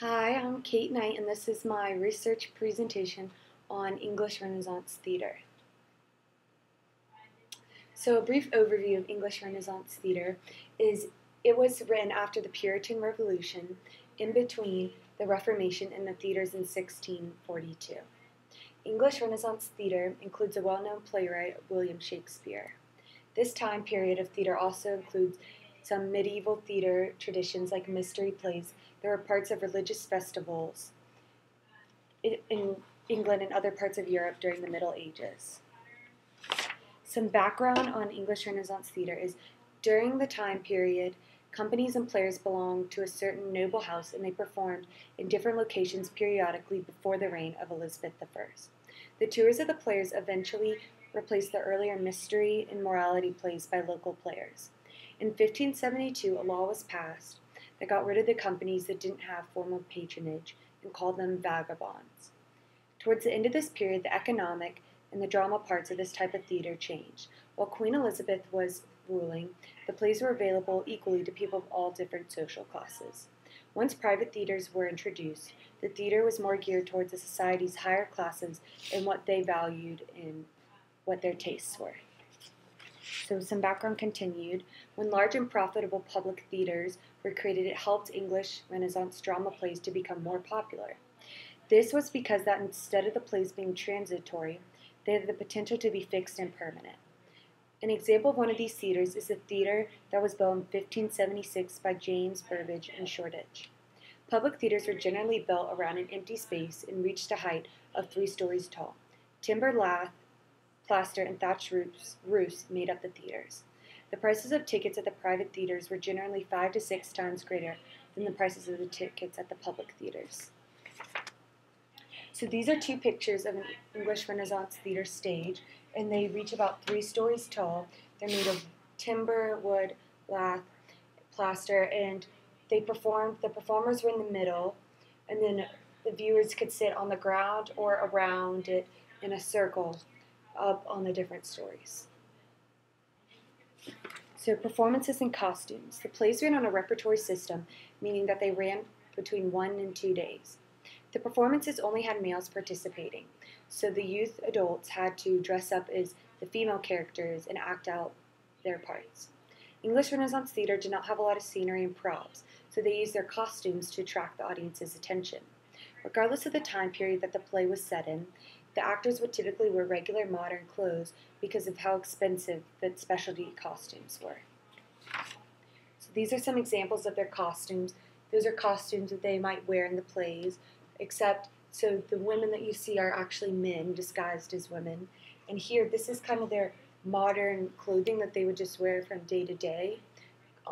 Hi, I'm Kate Knight, and this is my research presentation on English Renaissance theater. So, a brief overview of English Renaissance theater is it was written after the Puritan Revolution, in between the Reformation and the theaters in 1642. English Renaissance theater includes a well-known playwright, William Shakespeare. This time period of theater also includes some medieval theater traditions like mystery plays. There were parts of religious festivals in England and other parts of Europe during the Middle Ages. Some background on English Renaissance theater is during the time period, companies and players belonged to a certain noble house and they performed in different locations periodically before the reign of Elizabeth I. The tours of the players eventually replaced the earlier mystery and morality plays by local players. In 1572, a law was passed that got rid of the companies that didn't have formal patronage and called them vagabonds. Towards the end of this period, the economic and the drama parts of this type of theater changed. While Queen Elizabeth was ruling, the plays were available equally to people of all different social classes. Once private theaters were introduced, the theater was more geared towards the society's higher classes and what they valued and what their tastes were. So some background continued. When large and profitable public theaters were created, it helped English Renaissance drama plays to become more popular. This was because that instead of the plays being transitory, they had the potential to be fixed and permanent. An example of one of these theaters is the theater that was built in 1576 by James Burbage in Shoreditch. Public theaters were generally built around an empty space and reached a height of 3 stories tall. Timber lath, plaster, and thatched roofs made up the theaters. The prices of tickets at the private theaters were generally 5 to 6 times greater than the prices of the tickets at the public theaters. So these are 2 pictures of an English Renaissance theater stage, and they reach about 3 stories tall. They're made of timber, wood, lath, plaster, and the performers were in the middle, and then the viewers could sit on the ground or around it in a circle up on the different stories. So performances and costumes. The plays ran on a repertory system, meaning that they ran between 1 and 2 days. The performances only had males participating, so the youth adults had to dress up as the female characters and act out their parts. English Renaissance theater did not have a lot of scenery and props, so they used their costumes to attract the audience's attention. Regardless of the time period that the play was set in, the actors would typically wear regular modern clothes because of how expensive the specialty costumes were. So these are some examples of their costumes. Those are costumes that they might wear in the plays, except so the women that you see are actually men disguised as women. And here, this is kind of their modern clothing that they would just wear from day to day,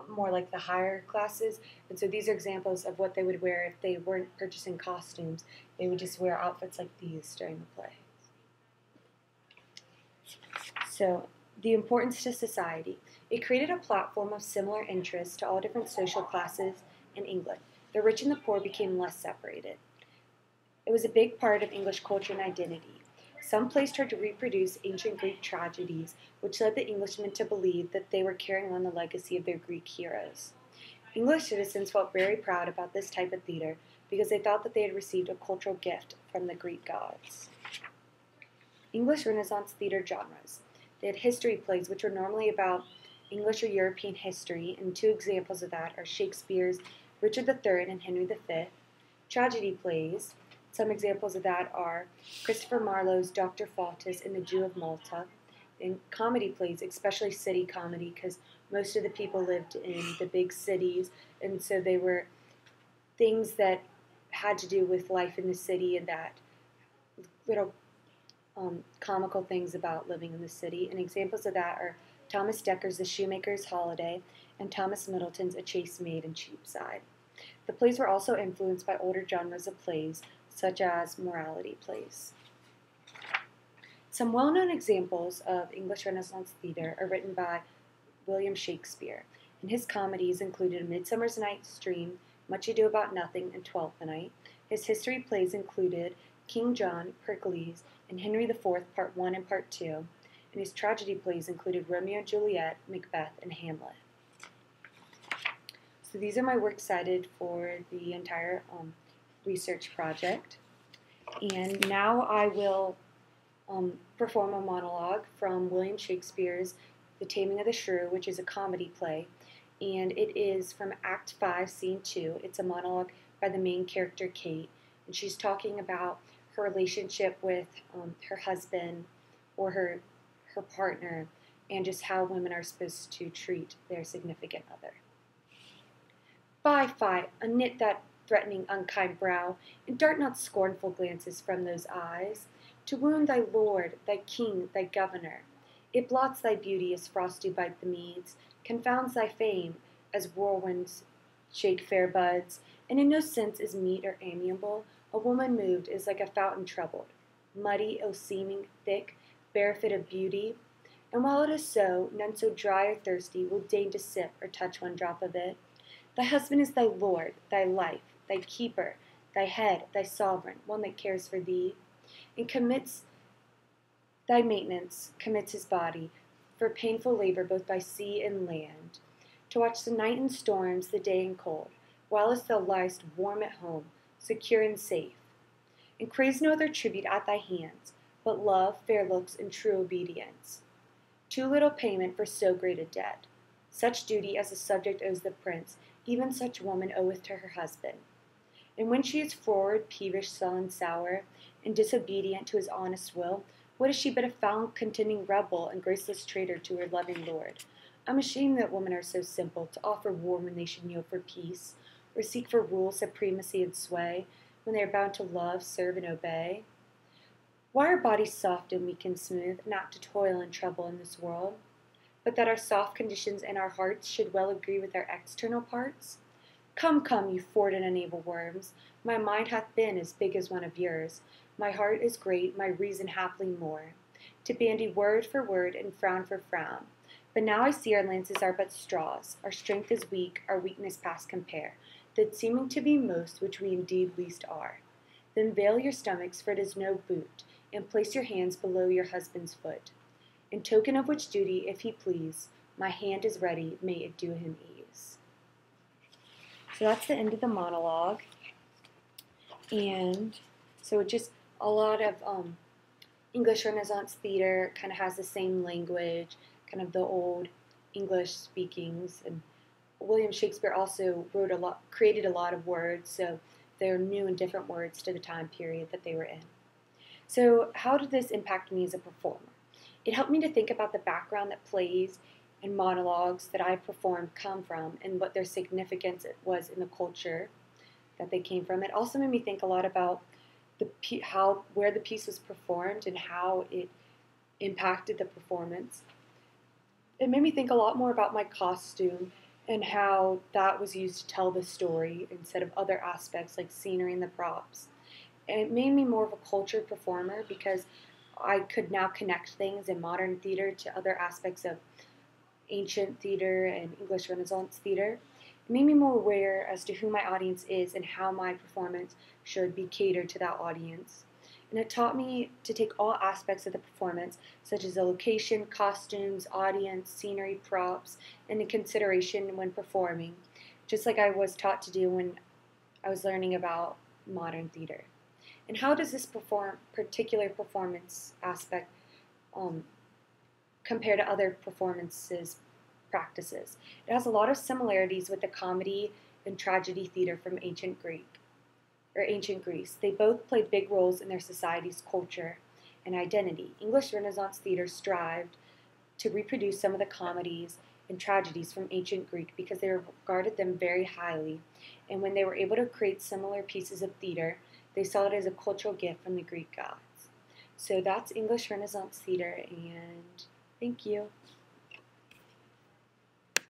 more like the higher classes. And so these are examples of what they would wear if they weren't purchasing costumes. They would just wear outfits like these during the play. So, the importance to society. It created a platform of similar interests to all different social classes in England. The rich and the poor became less separated. It was a big part of English culture and identity. Some plays tried to reproduce ancient Greek tragedies, which led the Englishmen to believe that they were carrying on the legacy of their Greek heroes. English citizens felt very proud about this type of theater because they thought that they had received a cultural gift from the Greek gods. English Renaissance theater genres. They had history plays, which were normally about English or European history, and 2 examples of that are Shakespeare's Richard III and Henry V. Tragedy plays. Some examples of that are Christopher Marlowe's Dr. Faustus and the Jew of Malta. And comedy plays, especially city comedy, because most of the people lived in the big cities, and so they were things that had to do with life in the city and that little comical things about living in the city. And examples of that are Thomas Decker's The Shoemaker's Holiday and Thomas Middleton's A Chaste Maid in Cheapside. The plays were also influenced by older genres of plays, such as morality plays. Some well-known examples of English Renaissance theater are written by William Shakespeare, and his comedies included A Midsummer's Night's Dream, Much Ado About Nothing, and Twelfth Night. His history plays included King John, Pericles, and Henry IV, Part 1 and Part 2, and his tragedy plays included Romeo and Juliet, Macbeth, and Hamlet. So these are my works cited for the entire research project. And now I will perform a monologue from William Shakespeare's The Taming of the Shrew, which is a comedy play. And it is from Act 5, Scene 2. It's a monologue by the main character, Kate. And she's talking about her relationship with her husband or her partner, and just how women are supposed to treat their significant other. Fie, unknit that threatening unkind brow, and dart not scornful glances from those eyes, to wound thy lord, thy king, thy governor. It blots thy beauty as frost do bite the meads, confounds thy fame as whirlwinds shake fair buds, and in no sense is meet or amiable. A woman moved is like a fountain troubled, muddy, ill-seeming, thick, barefoot of beauty. And while it is so, none so dry or thirsty will deign to sip or touch one drop of it. Thy husband is thy lord, thy life, thy keeper, thy head, thy sovereign, one that cares for thee, and commits thy maintenance, commits his body, for painful labor both by sea and land, to watch the night and storms, the day and cold, whilst thou liest warm at home, secure and safe, and craves no other tribute at thy hands, but love, fair looks, and true obedience. Too little payment for so great a debt. Such duty as the subject owes the prince, even such woman oweth to her husband. And when she is froward, peevish, sullen, sour, and disobedient to his honest will, what is she but a foul contending rebel and graceless traitor to her loving lord? I'm ashamed that women are so simple, to offer war when they should kneel for peace, or seek for rule, supremacy, and sway, when they are bound to love, serve, and obey. Why are bodies soft and weak and smooth, not to toil and trouble in this world, but that our soft conditions and our hearts should well agree with our external parts? Come, you forward and unable worms, my mind hath been as big as one of yours, my heart is great, my reason haply more, to bandy word for word and frown for frown. But now I see our lances are but straws, our strength is weak, our weakness past compare, that seeming to be most, which we indeed least are. Then veil your stomachs, for it is no boot, and place your hands below your husband's foot. In token of which duty, if he please, my hand is ready, may it do him ease. So that's the end of the monologue. And so just a lot of English Renaissance theater kind of has the same language, kind of the old English speakings. And William Shakespeare also created a lot of words, so they're new and different words to the time period that they were in. So how did this impact me as a performer? It helped me to think about the background that plays and monologues that I performed come from and what their significance was in the culture that they came from. It also made me think a lot about where the piece was performed and how it impacted the performance. It made me think a lot more about my costume and how that was used to tell the story instead of other aspects like scenery and the props. And it made me more of a cultured performer because I could now connect things in modern theater to other aspects of ancient theater and English Renaissance theater. It made me more aware as to who my audience is and how my performance should be catered to that audience. And it taught me to take all aspects of the performance, such as the location, costumes, audience, scenery, props, into consideration when performing, just like I was taught to do when I was learning about modern theater. And how does this particular performance aspect compare to other performances practices? It has a lot of similarities with the comedy and tragedy theater from ancient Greece. They both played big roles in their society's culture and identity. English Renaissance theater strived to reproduce some of the comedies and tragedies from ancient Greek because they regarded them very highly, and when they were able to create similar pieces of theater, they saw it as a cultural gift from the Greek gods. So that's English Renaissance theater, and thank you.